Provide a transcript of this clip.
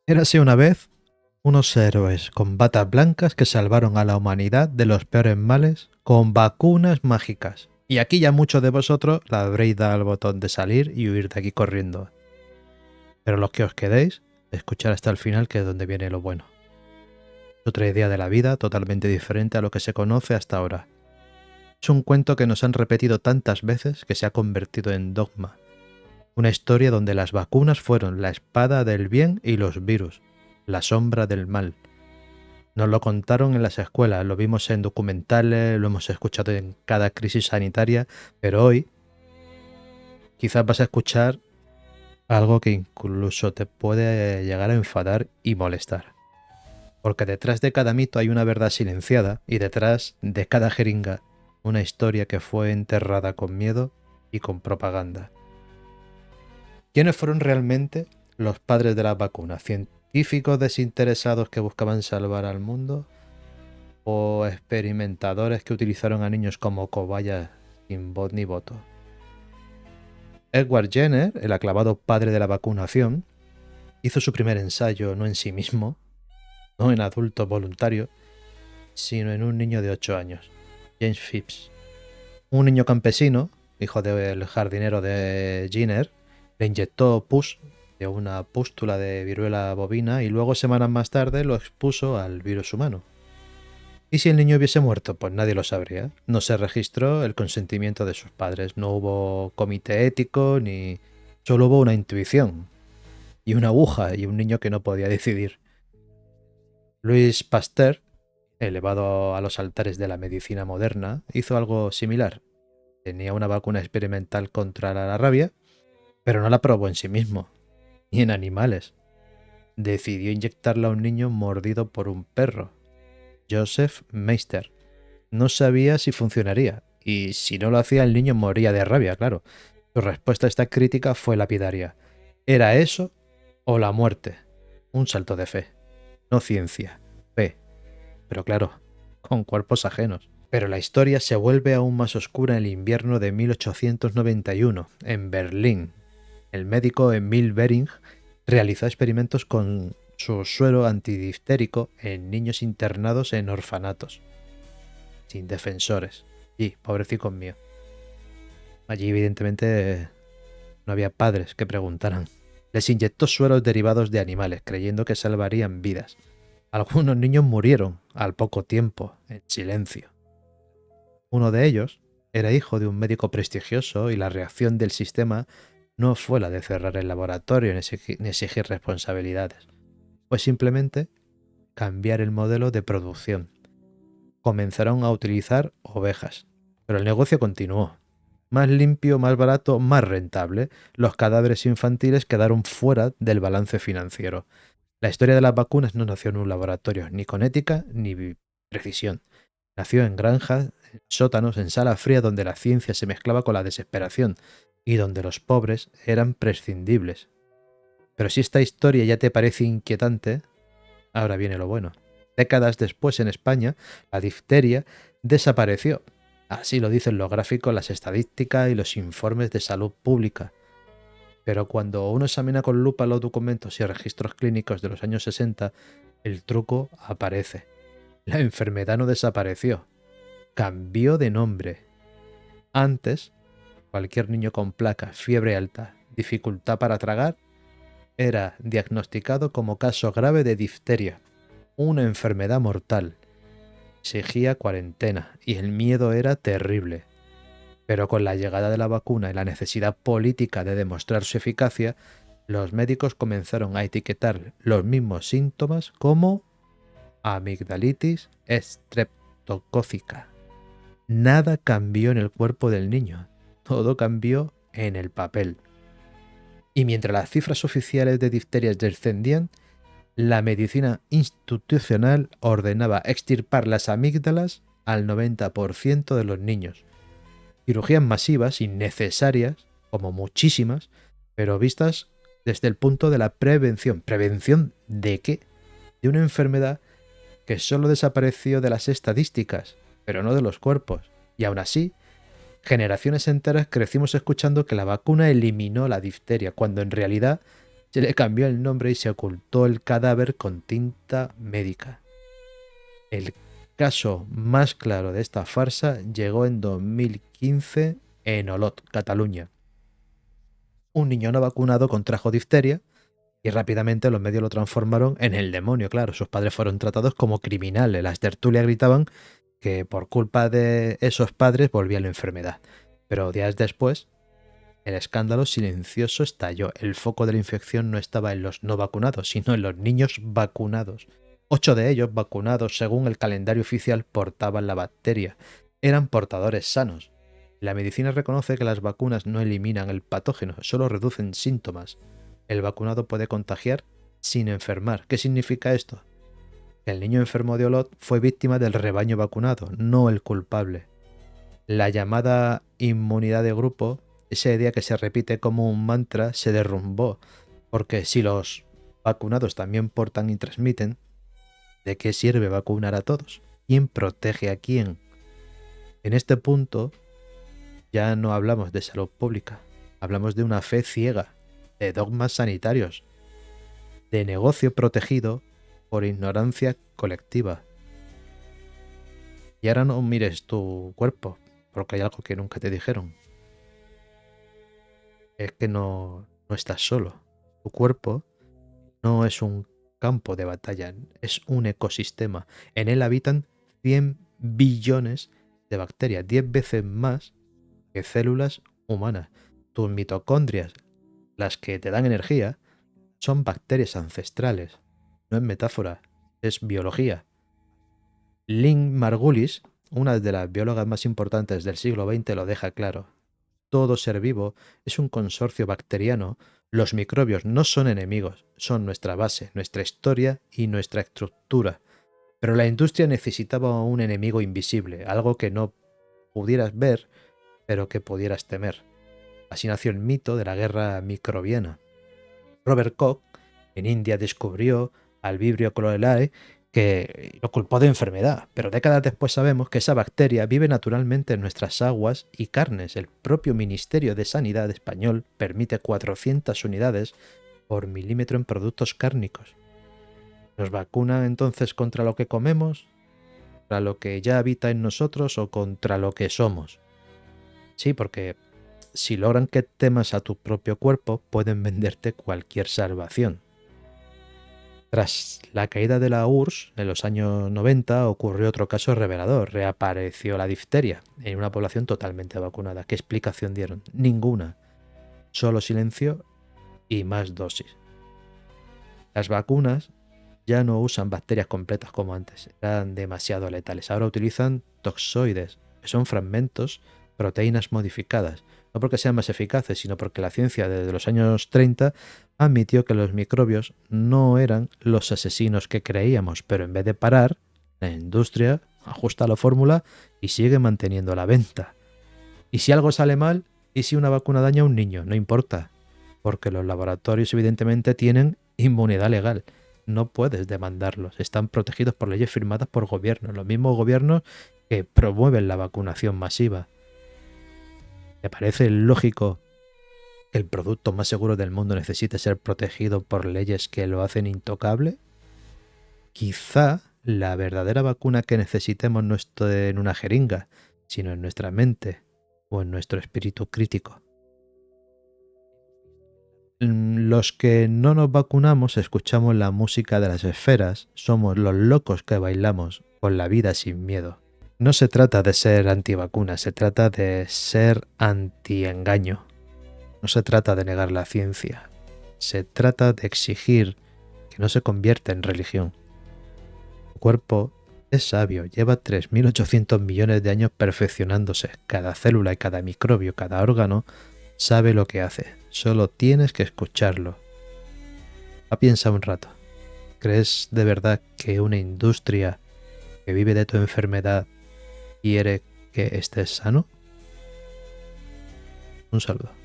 Érase una vez unos héroes con batas blancas que salvaron a la humanidad de los peores males con vacunas mágicas. Y aquí ya muchos de vosotros le habréis dado al botón de salir y huir de aquí corriendo. Pero los que os quedéis, escuchar hasta el final, que es donde viene lo bueno. Es otra idea de la vida totalmente diferente a lo que se conoce hasta ahora. Es un cuento que nos han repetido tantas veces que se ha convertido en dogma. Una historia donde las vacunas fueron la espada del bien y los virus, la sombra del mal. Nos lo contaron en las escuelas, lo vimos en documentales, lo hemos escuchado en cada crisis sanitaria, pero hoy quizás vas a escuchar algo que incluso te puede llegar a enfadar y molestar. Porque detrás de cada mito hay una verdad silenciada y detrás de cada jeringa una historia que fue enterrada con miedo y con propaganda. ¿Quiénes fueron realmente los padres de las vacunas? ¿Científicos desinteresados que buscaban salvar al mundo? ¿O experimentadores que utilizaron a niños como cobayas sin voz ni voto? Edward Jenner, el aclamado padre de la vacunación, hizo su primer ensayo no en sí mismo, no en adultos voluntarios, sino en un niño de 8 años, James Phipps. Un niño campesino, hijo del jardinero de Jenner, le inyectó pus de una pústula de viruela bovina y luego semanas más tarde lo expuso al virus humano. ¿Y si el niño hubiese muerto? Pues nadie lo sabría. No se registró el consentimiento de sus padres, no hubo comité ético ni... Solo hubo una intuición y una aguja y un niño que no podía decidir. Louis Pasteur, elevado a los altares de la medicina moderna, hizo algo similar. Tenía una vacuna experimental contra la rabia, pero no la probó en sí mismo, ni en animales. Decidió inyectarla a un niño mordido por un perro, Joseph Meister. No sabía si funcionaría, y si no lo hacía el niño moría de rabia, claro. Su respuesta a esta crítica fue lapidaria. ¿Era eso o la muerte? Un salto de fe. No ciencia, fe. Pero claro, con cuerpos ajenos. Pero la historia se vuelve aún más oscura en el invierno de 1891, en Berlín. El médico Emil Bering realizó experimentos con su suero antidiftérico en niños internados en orfanatos, sin defensores. Y, pobrecicos míos. Allí, evidentemente, no había padres que preguntaran. Les inyectó sueros derivados de animales, creyendo que salvarían vidas. Algunos niños murieron al poco tiempo, en silencio. Uno de ellos era hijo de un médico prestigioso y la reacción del sistema no fue la de cerrar el laboratorio ni exigir responsabilidades. Fue simplemente cambiar el modelo de producción. Comenzaron a utilizar ovejas, pero el negocio continuó. Más limpio, más barato, más rentable. Los cadáveres infantiles quedaron fuera del balance financiero. La historia de las vacunas no nació en un laboratorio, ni con ética ni precisión. Nació en granjas, en sótanos, en salas frías donde la ciencia se mezclaba con la desesperación y donde los pobres eran prescindibles. Pero si esta historia ya te parece inquietante, ahora viene lo bueno. Décadas después en España, la difteria desapareció. Así lo dicen los gráficos, las estadísticas y los informes de salud pública. Pero cuando uno examina con lupa los documentos y registros clínicos de los años 60, el truco aparece. La enfermedad no desapareció, cambió de nombre. Antes, cualquier niño con placas, fiebre alta, dificultad para tragar, era diagnosticado como caso grave de difteria, una enfermedad mortal. Exigía cuarentena y el miedo era terrible. Pero con la llegada de la vacuna y la necesidad política de demostrar su eficacia, los médicos comenzaron a etiquetar los mismos síntomas como amigdalitis estreptocócica. Nada cambió en el cuerpo del niño, todo cambió en el papel. Y mientras las cifras oficiales de difteria descendían, la medicina institucional ordenaba extirpar las amígdalas al 90% de los niños. Cirugías masivas, innecesarias, como muchísimas, pero vistas desde el punto de la prevención. ¿Prevención de qué? De una enfermedad que solo desapareció de las estadísticas, pero no de los cuerpos. Y aún así, generaciones enteras crecimos escuchando que la vacuna eliminó la difteria, cuando en realidad Se le cambió el nombre y se ocultó el cadáver con tinta médica. El caso más claro de esta farsa llegó en 2015 en Olot, Cataluña. Un niño no vacunado contrajo difteria y rápidamente los medios lo transformaron en el demonio, claro. Sus padres fueron tratados como criminales. Las tertulias gritaban que por culpa de esos padres volvía la enfermedad. Pero días después, el escándalo silencioso estalló. El foco de la infección no estaba en los no vacunados, sino en los niños vacunados. 8 de ellos, vacunados según el calendario oficial, portaban la bacteria. Eran portadores sanos. La medicina reconoce que las vacunas no eliminan el patógeno, solo reducen síntomas. El vacunado puede contagiar sin enfermar. ¿Qué significa esto? El niño enfermo de Olot fue víctima del rebaño vacunado, no el culpable. La llamada inmunidad de grupo, ese día que se repite como un mantra, se derrumbó, porque si los vacunados también portan y transmiten, ¿de qué sirve vacunar a todos? ¿Quién protege a quién? En este punto ya no hablamos de salud pública, hablamos de una fe ciega, de dogmas sanitarios, de negocio protegido por ignorancia colectiva. Y ahora no mires tu cuerpo, porque hay algo que nunca te dijeron. Es que no estás solo. Tu cuerpo no es un campo de batalla, es un ecosistema. En él habitan 100 billones de bacterias, 10 veces más que células humanas. Tus mitocondrias, las que te dan energía, son bacterias ancestrales. No es metáfora, es biología. Lynn Margulis, una de las biólogas más importantes del siglo XX, lo deja claro. Todo ser vivo es un consorcio bacteriano. Los microbios no son enemigos, son nuestra base, nuestra historia y nuestra estructura. Pero la industria necesitaba un enemigo invisible, algo que no pudieras ver, pero que pudieras temer. Así nació el mito de la guerra microbiana. Robert Koch, en India, descubrió al Vibrio chlorella, que lo culpó de enfermedad, pero décadas después sabemos que esa bacteria vive naturalmente en nuestras aguas y carnes. El propio Ministerio de Sanidad español permite 400 unidades por milímetro en productos cárnicos. ¿Nos vacuna entonces contra lo que comemos? ¿Contra lo que ya habita en nosotros o contra lo que somos? Sí, porque si logran que temas a tu propio cuerpo, pueden venderte cualquier salvación. Tras la caída de la URSS en los años 90 ocurrió otro caso revelador. Reapareció la difteria en una población totalmente vacunada. ¿Qué explicación dieron? Ninguna. Solo silencio y más dosis. Las vacunas ya no usan bacterias completas como antes. Eran demasiado letales. Ahora utilizan toxoides, que son fragmentos, proteínas modificadas. No porque sean más eficaces, sino porque la ciencia desde los años 30 admitió que los microbios no eran los asesinos que creíamos, pero en vez de parar, la industria ajusta la fórmula y sigue manteniendo la venta. ¿Y si algo sale mal? ¿Y si una vacuna daña a un niño? No importa, porque los laboratorios evidentemente tienen inmunidad legal. No puedes demandarlos, están protegidos por leyes firmadas por gobiernos, los mismos gobiernos que promueven la vacunación masiva. ¿Te parece lógico que el producto más seguro del mundo necesite ser protegido por leyes que lo hacen intocable? Quizá la verdadera vacuna que necesitemos no esté en una jeringa, sino en nuestra mente o en nuestro espíritu crítico. Los que no nos vacunamos escuchamos la música de las esferas, somos los locos que bailamos con la vida sin miedo. No se trata de ser antivacuna, se trata de ser antiengaño. No se trata de negar la ciencia, se trata de exigir que no se convierta en religión. Tu cuerpo es sabio, lleva 3.800 millones de años perfeccionándose. Cada célula y cada microbio, cada órgano sabe lo que hace, solo tienes que escucharlo. Piensa un rato, ¿crees de verdad que una industria que vive de tu enfermedad quiere que estés sano? Un saludo.